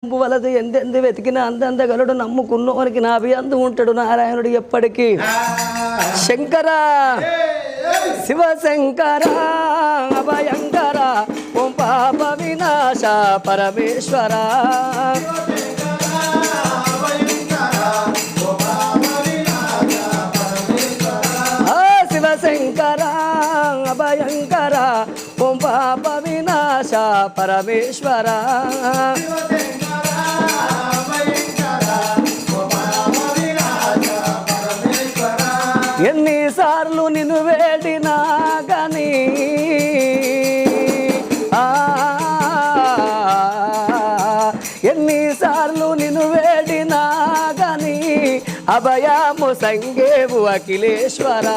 వలదు ఎందెందు వెతికిన అందందగలడు నమ్ముకున్నోనికి నాభి అందు ఉంటాడు నారాయణుడు ఎప్పటికీ. శంకర శివశంకర అభయంకర ఓం పాప వినాశ పరమేశ్వర. శివశంకర అభయంకర ఓం పాప వినాశ పరమేశ్వర. ఎన్నిసార్లు నిన్ను వేడినా కానీ ఎన్నిసార్లు నిన్ను వేడినా కానీ అభయము సంగేవు అఖిలేశ్వర.